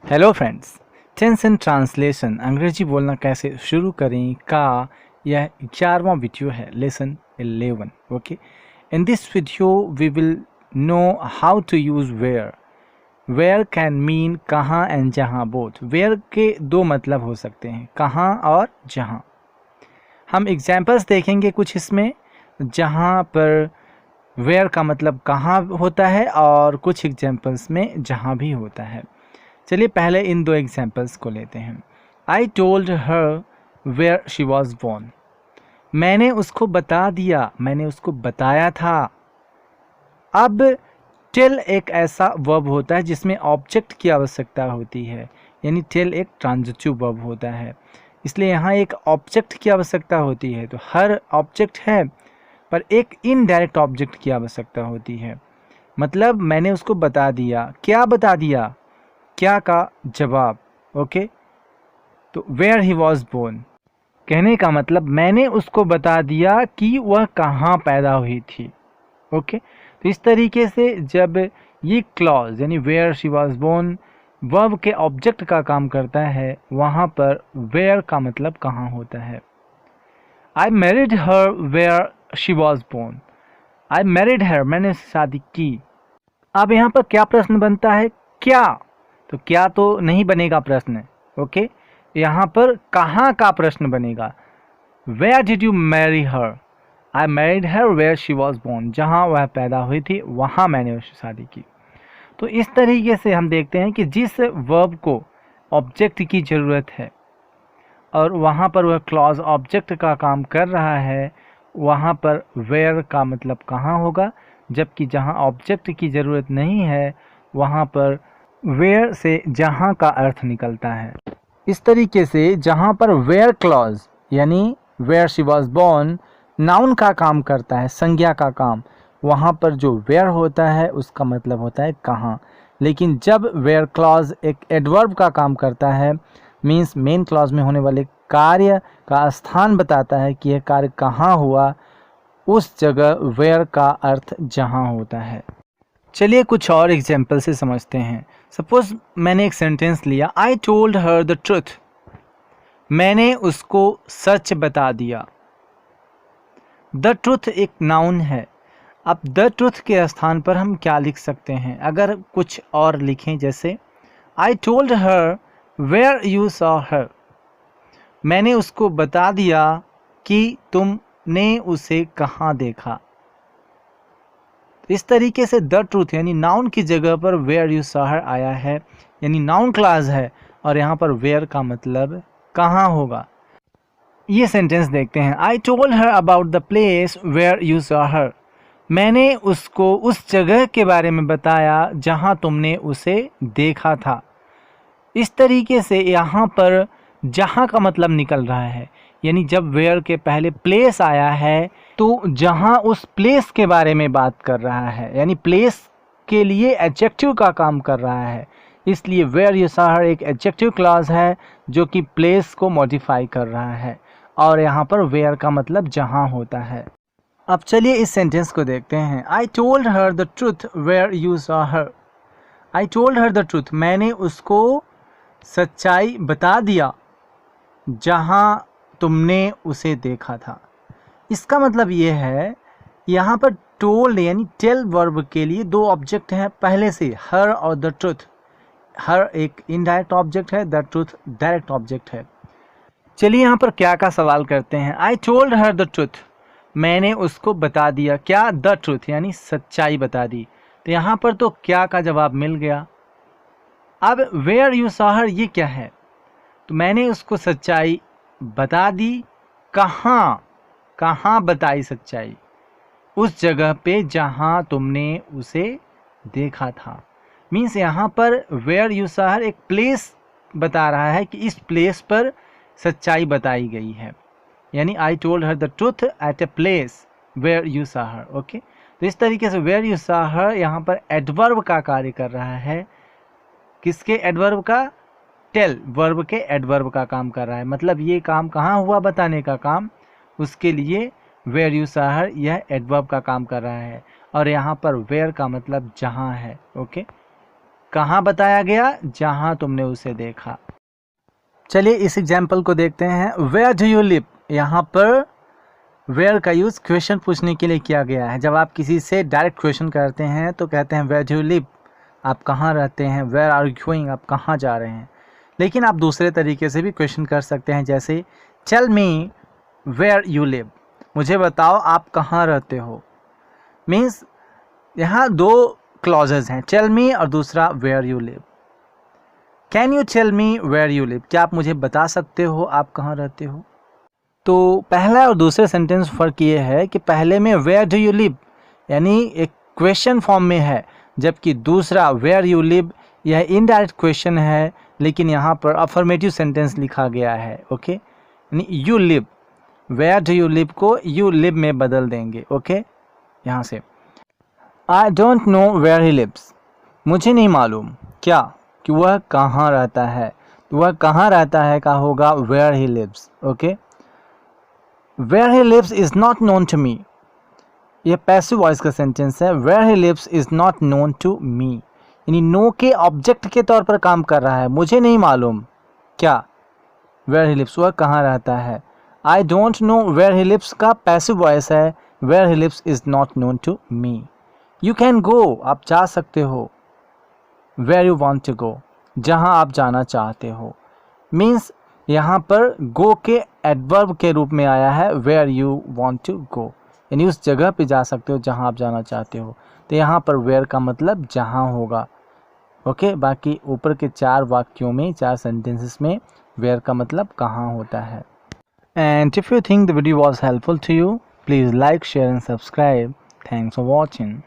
Hello friends, tense and translation अंग्रेजी बोलना कैसे शुरू करें का यह 11वां वीडियो है, lesson 11। Okay, in this video we will know how to use where. Where can mean कहाँ एंड जहाँ बोथ। वेयर के दो मतलब हो सकते हैं, कहाँ और जहाँ। हम एग्जाम्पल्स देखेंगे कुछ इसमें, जहाँ पर वेयर का मतलब कहाँ होता है और कुछ एग्जाम्पल्स में जहाँ भी होता है। चलिए पहले इन दो एग्जाम्पल्स को लेते हैं। I told her where she was born. मैंने उसको बता दिया, मैंने उसको बताया था। अब टेल एक ऐसा वर्ब होता है जिसमें ऑब्जेक्ट की आवश्यकता होती है, यानी टेल एक ट्रांजिटिव वर्ब होता है, इसलिए यहाँ एक ऑब्जेक्ट की आवश्यकता होती है। तो हर ऑब्जेक्ट है पर एक इनडायरेक्ट ऑब्जेक्ट की आवश्यकता होती है। मतलब मैंने उसको बता दिया, क्या बता दिया, क्या का जवाब। ओके, तो वेयर ही वॉज बोर्न कहने का मतलब मैंने उसको बता दिया कि वह कहाँ पैदा हुई थी। ओके, तो इस तरीके से जब ये क्लॉज यानी where she was born verb के ऑब्जेक्ट का काम करता है, वहाँ पर वेयर का मतलब कहाँ होता है। I married her where she was born. I married her, मैंने शादी की। अब यहाँ पर क्या प्रश्न बनता है, क्या। तो क्या तो नहीं बनेगा प्रश्न। ओके, यहाँ पर कहाँ का प्रश्न बनेगा। Where did you marry her. I married her where she was born, जहाँ वह पैदा हुई थी वहाँ मैंने उससे शादी की। तो इस तरीके से हम देखते हैं कि जिस वर्ब को ऑब्जेक्ट की ज़रूरत है और वहाँ पर वह क्लॉज ऑब्जेक्ट का काम कर रहा है, वहाँ पर वेयर का मतलब कहाँ होगा। जबकि जहाँ ऑब्जेक्ट की ज़रूरत नहीं है वहाँ पर वेयर से जहाँ का अर्थ निकलता है। इस तरीके से जहाँ पर वेयर क्लॉज यानी where she was born noun का काम करता है, संज्ञा का काम, वहाँ पर जो वेयर होता है उसका मतलब होता है कहाँ। लेकिन जब वेयर क्लॉज एक एडवर्ब का काम करता है, मीन्स मेन क्लॉज में होने वाले कार्य का स्थान बताता है कि यह कार्य कहाँ हुआ, उस जगह वेयर का अर्थ जहाँ होता है। चलिए कुछ और एग्जाम्पल से समझते हैं। सपोज मैंने एक सेंटेंस लिया, आई टोल्ड हर द ट्रुथ। मैंने उसको सच बता दिया। द ट्रुथ एक नाउन है। अब द ट्रुथ के स्थान पर हम क्या लिख सकते हैं, अगर कुछ और लिखें जैसे I told her where you saw her. मैंने उसको बता दिया कि तुमने उसे कहाँ देखा। इस तरीके से द ट्रूथ यानी नाउन की जगह पर वेयर यू सॉ हर आया है, यानी नाउन क्लास है और यहाँ पर वेयर का मतलब कहाँ होगा। ये सेंटेंस देखते हैं, I told her about the place where you saw her. मैंने उसको उस जगह के बारे में बताया जहाँ तुमने उसे देखा था। इस तरीके से यहाँ पर जहाँ का मतलब निकल रहा है, यानी जब वेयर के पहले प्लेस आया है तो जहाँ उस प्लेस के बारे में बात कर रहा है, यानी प्लेस के लिए एडजेक्टिव का काम कर रहा है। इसलिए वेयर यू सॉ हर एक एडजेक्टिव क्लॉज है जो कि प्लेस को मॉडिफाई कर रहा है और यहाँ पर वेयर का मतलब जहाँ होता है। अब चलिए इस सेंटेंस को देखते हैं, I told her the truth where you saw her. I told her the truth, मैंने उसको सच्चाई बता दिया जहाँ तुमने उसे देखा था। इसका मतलब ये है, यहाँ पर टोल्ड यानी टेल वर्ब के लिए दो ऑब्जेक्ट हैं पहले से, हर और द ट्रुथ। हर एक इनडायरेक्ट ऑब्जेक्ट है, द ट्रुथ डायरेक्ट ऑब्जेक्ट है। चलिए यहाँ पर क्या का सवाल करते हैं, I told her the truth, मैंने उसको बता दिया क्या, द ट्रुथ यानी सच्चाई बता दी। तो यहाँ पर तो क्या का जवाब मिल गया। अब वेयर यू सॉ हर ये क्या है, तो मैंने उसको सच्चाई बता दी, कहाँ, कहाँ बताई सच्चाई, उस जगह पे जहाँ तुमने उसे देखा था। मीन्स यहाँ पर वेयर यू सॉ हर एक प्लेस बता रहा है कि इस प्लेस पर सच्चाई बताई गई है, यानी I told her the truth at a place where you saw her. Okay, तो इस तरीके से वेयर यू सॉ हर यहाँ पर एडवर्ब का कार्य कर रहा है। किसके एडवर्ब का, टेल वर्ब के एडवर्ब का काम कर रहा है। मतलब ये काम कहाँ हुआ बताने का काम, उसके लिए वेयर यू सॉ हर यह एडवर्ब का काम कर रहा है और यहाँ पर वेयर का मतलब जहाँ है। ओके, कहाँ बताया गया? जहाँ तुमने उसे देखा। चलिए इस एग्जाम्पल को देखते हैं। वेयर डू यू लिव, यहाँ पर वेयर का यूज़ क्वेश्चन पूछने के लिए किया गया है। जब आप किसी से डायरेक्ट क्वेश्चन करते हैं तो कहते हैं वेयर डू यू लिव, आप कहाँ रहते हैं। वेयर आर यू गोइंग, आप कहाँ जा रहे हैं। लेकिन आप दूसरे तरीके से भी क्वेश्चन कर सकते हैं, जैसे tell me where you live, मुझे बताओ आप कहाँ रहते हो। मीन्स यहाँ दो क्लॉजेज हैं, टेल मी और दूसरा where you live. Can you tell me where you live, क्या आप मुझे बता सकते हो आप कहाँ रहते हो। तो पहला और दूसरे सेंटेंस फ़र्क ये है कि पहले में वेयर डू यू लिव यानी एक क्वेश्चन फॉर्म में है, जबकि दूसरा वेयर यू लिव यह इनडायरेक्ट क्वेश्चन है, लेकिन यहाँ पर अफर्मेटिव सेंटेंस लिखा गया है। ओके, यानी you live, where do you live को यू लिव में बदल देंगे। ओके, यहाँ से I don't know where he lives, मुझे नहीं मालूम क्या कि वह कहाँ रहता है। वह कहाँ रहता है का होगा where he lives. Okay, where he lives is not known to me, यह पैसिव वॉइस का सेंटेंस है। Where he lives is not known to me, यानी नो के ऑब्जेक्ट के तौर पर काम कर रहा है। मुझे नहीं मालूम क्या, वेयर ही लिव्स, वह कहाँ रहता है। I don't know where he lives का पैसिव वॉइस है। Where he lives is not known to me. You can go, आप जा सकते हो। Where you want to go, जहाँ आप जाना चाहते हो। मीन्स यहाँ पर गो के एडवर्ब के रूप में आया है where you want to go, यानी उस जगह पे जा सकते हो जहाँ आप जाना चाहते हो। तो यहाँ पर वेयर का मतलब जहाँ होगा। ओके, बाकी ऊपर के 4 वाक्यों में, 4 सेंटेंसेस में वेयर का मतलब कहाँ होता है। And if you think the video was helpful to you, please like, share and subscribe. Thanks for watching.